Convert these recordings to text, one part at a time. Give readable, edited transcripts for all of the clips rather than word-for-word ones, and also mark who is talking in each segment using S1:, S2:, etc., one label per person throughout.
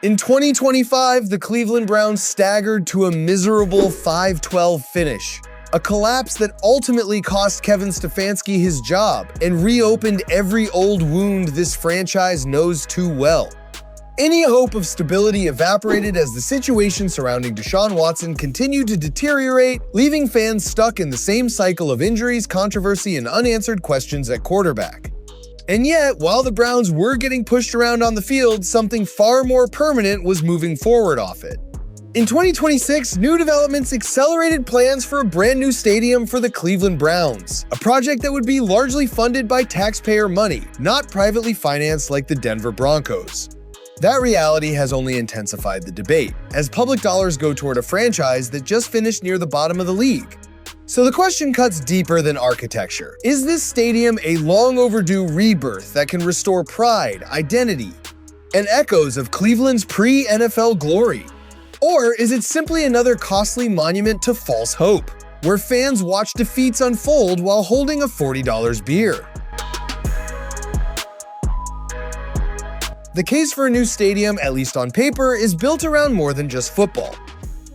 S1: In 2025, the Cleveland Browns staggered to a miserable 5-12 finish, a collapse that ultimately cost Kevin Stefanski his job and reopened every old wound this franchise knows too well. Any hope of stability evaporated as the situation surrounding Deshaun Watson continued to deteriorate, leaving fans stuck in the same cycle of injuries, controversy, and unanswered questions at quarterback. And yet, while the Browns were getting pushed around on the field, something far more permanent was moving forward off it. In 2026, new developments accelerated plans for a brand new stadium for the Cleveland Browns, a project that would be largely funded by taxpayer money, not privately financed like the Denver Broncos. That reality has only intensified the debate, as public dollars go toward a franchise that just finished near the bottom of the league. So the question cuts deeper than architecture. Is this stadium a long overdue rebirth that can restore pride, identity, and echoes of Cleveland's pre-NFL glory? Or is it simply another costly monument to false hope, where fans watch defeats unfold while holding a $40 beer? The case for a new stadium, at least on paper, is built around more than just football.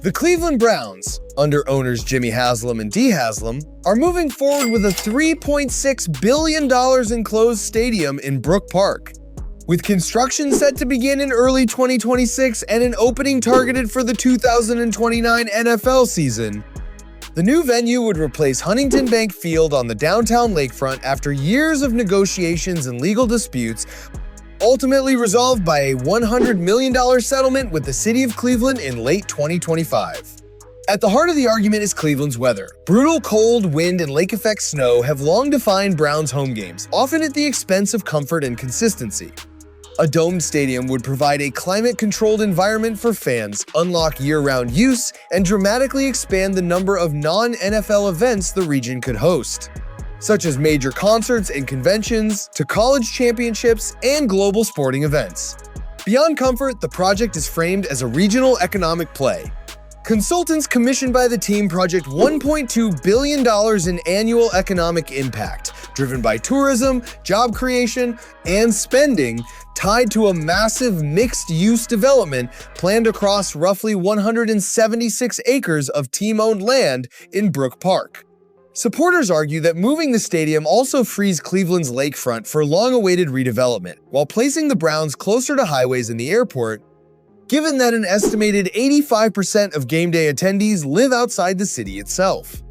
S1: The Cleveland Browns, under owners Jimmy Haslam and Dee Haslam, are moving forward with a $3.6 billion enclosed stadium in Brook Park. With construction set to begin in early 2026 and an opening targeted for the 2029 NFL season, the new venue would replace Huntington Bank Field on the downtown lakefront after years of negotiations and legal disputes, ultimately resolved by a $100 million settlement with the city of Cleveland in late 2025. At the heart of the argument is Cleveland's weather. Brutal cold, wind, and lake-effect snow have long defined Browns' home games, often at the expense of comfort and consistency. A domed stadium would provide a climate-controlled environment for fans, unlock year-round use, and dramatically expand the number of non-NFL events the region could host, such as major concerts and conventions, to college championships and global sporting events. Beyond comfort, the project is framed as a regional economic play. Consultants commissioned by the team project $1.2 billion in annual economic impact, driven by tourism, job creation, and spending tied to a massive mixed-use development planned across roughly 176 acres of team-owned land in Brook Park. Supporters argue that moving the stadium also frees Cleveland's lakefront for long-awaited redevelopment, while placing the Browns closer to highways and the airport, given that an estimated 85% of game day attendees live outside the city itself.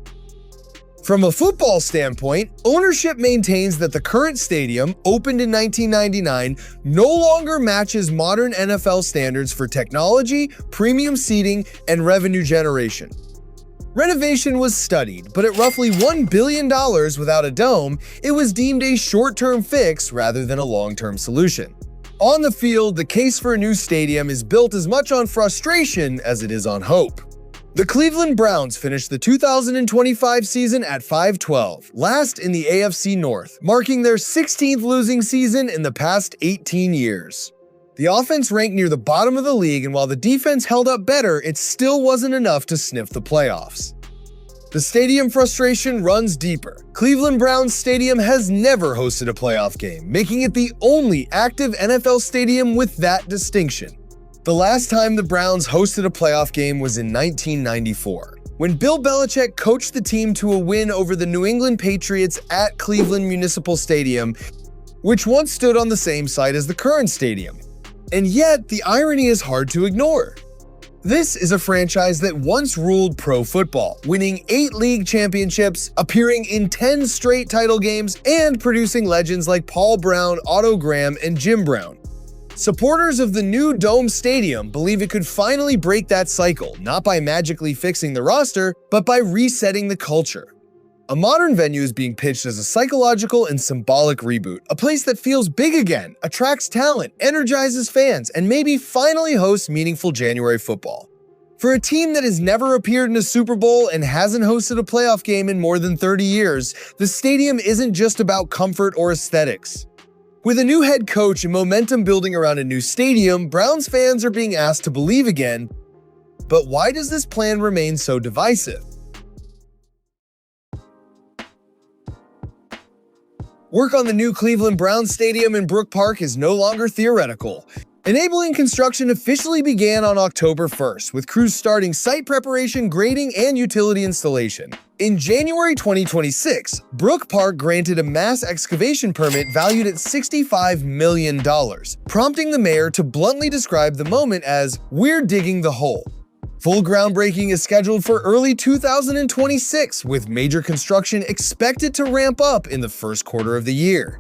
S1: From a football standpoint, ownership maintains that the current stadium, opened in 1999, no longer matches modern NFL standards for technology, premium seating, and revenue generation. Renovation was studied, but at roughly $1 billion without a dome, it was deemed a short-term fix rather than a long-term solution. On the field, the case for a new stadium is built as much on frustration as it is on hope. The Cleveland Browns finished the 2025 season at 5-12, last in the AFC North, marking their 16th losing season in the past 18 years. The offense ranked near the bottom of the league, and while the defense held up better, it still wasn't enough to sniff the playoffs. The stadium frustration runs deeper. Cleveland Browns Stadium has never hosted a playoff game, making it the only active NFL stadium with that distinction. The last time the Browns hosted a playoff game was in 1994, when Bill Belichick coached the team to a win over the New England Patriots at Cleveland Municipal Stadium, which once stood on the same site as the current stadium. And yet, the irony is hard to ignore. This is a franchise that once ruled pro football, winning 8 league championships, appearing in 10 straight title games, and producing legends like Paul Brown, Otto Graham, and Jim Brown. Supporters of the new Dome Stadium believe it could finally break that cycle, not by magically fixing the roster, but by resetting the culture. A modern venue is being pitched as a psychological and symbolic reboot, a place that feels big again, attracts talent, energizes fans, and maybe finally hosts meaningful January football. For a team that has never appeared in a Super Bowl and hasn't hosted a playoff game in more than 30 years, the stadium isn't just about comfort or aesthetics. With a new head coach and momentum building around a new stadium, Browns fans are being asked to believe again. But why does this plan remain so divisive? Work on the new Cleveland Browns Stadium in Brook Park is no longer theoretical. Enabling construction officially began on October 1st, with crews starting site preparation, grading, and utility installation. In January 2026, Brook Park granted a mass excavation permit valued at $65 million, prompting the mayor to bluntly describe the moment as, "We're digging the hole." Full groundbreaking is scheduled for early 2026, with major construction expected to ramp up in the first quarter of the year.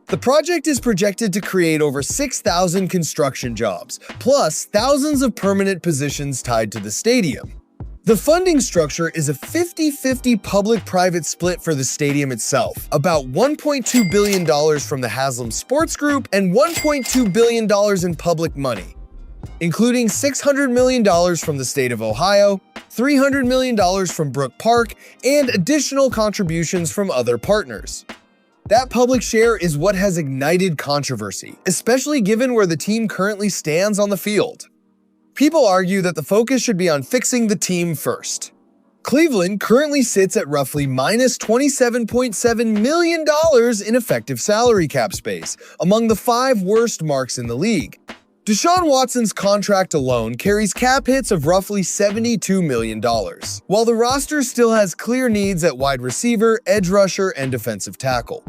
S1: The project is projected to create over 6,000 construction jobs, plus thousands of permanent positions tied to the stadium. The funding structure is a 50-50 public-private split for the stadium itself, about $1.2 billion from the Haslam Sports Group and $1.2 billion in public money, including $600 million from the state of Ohio, $300 million from Brook Park, and additional contributions from other partners. That public share is what has ignited controversy, especially given where the team currently stands on the field. People argue that the focus should be on fixing the team first. Cleveland currently sits at roughly minus $27.7 million in effective salary cap space, among the 5 worst marks in the league. Deshaun Watson's contract alone carries cap hits of roughly $72 million, while the roster still has clear needs at wide receiver, edge rusher, and defensive tackle.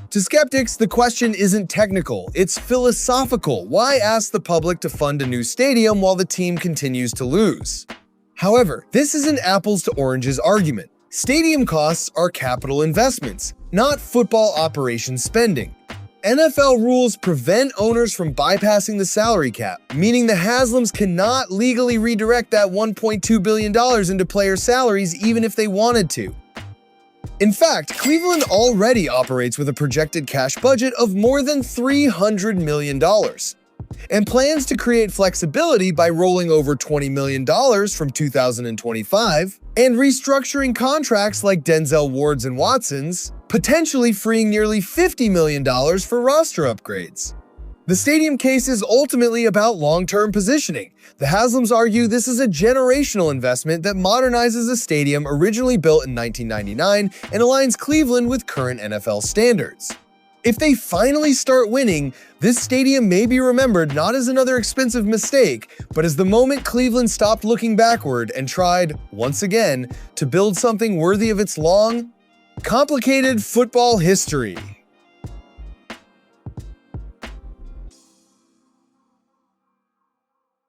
S1: To skeptics, the question isn't technical, it's philosophical. Why ask the public to fund a new stadium while the team continues to lose? However, this is an apples to oranges argument. Stadium costs are capital investments, not football operations spending. NFL rules prevent owners from bypassing the salary cap, meaning the Haslams cannot legally redirect that $1.2 billion into player salaries even if they wanted to. In fact, Cleveland already operates with a projected cash budget of more than $300 million, and plans to create flexibility by rolling over $20 million from 2025 and restructuring contracts like Denzel Ward's and Watson's, potentially freeing nearly $50 million for roster upgrades. The stadium case is ultimately about long-term positioning. The Haslams argue this is a generational investment that modernizes a stadium originally built in 1999 and aligns Cleveland with current NFL standards. If they finally start winning, this stadium may be remembered not as another expensive mistake, but as the moment Cleveland stopped looking backward and tried, once again, to build something worthy of its long, complicated football history.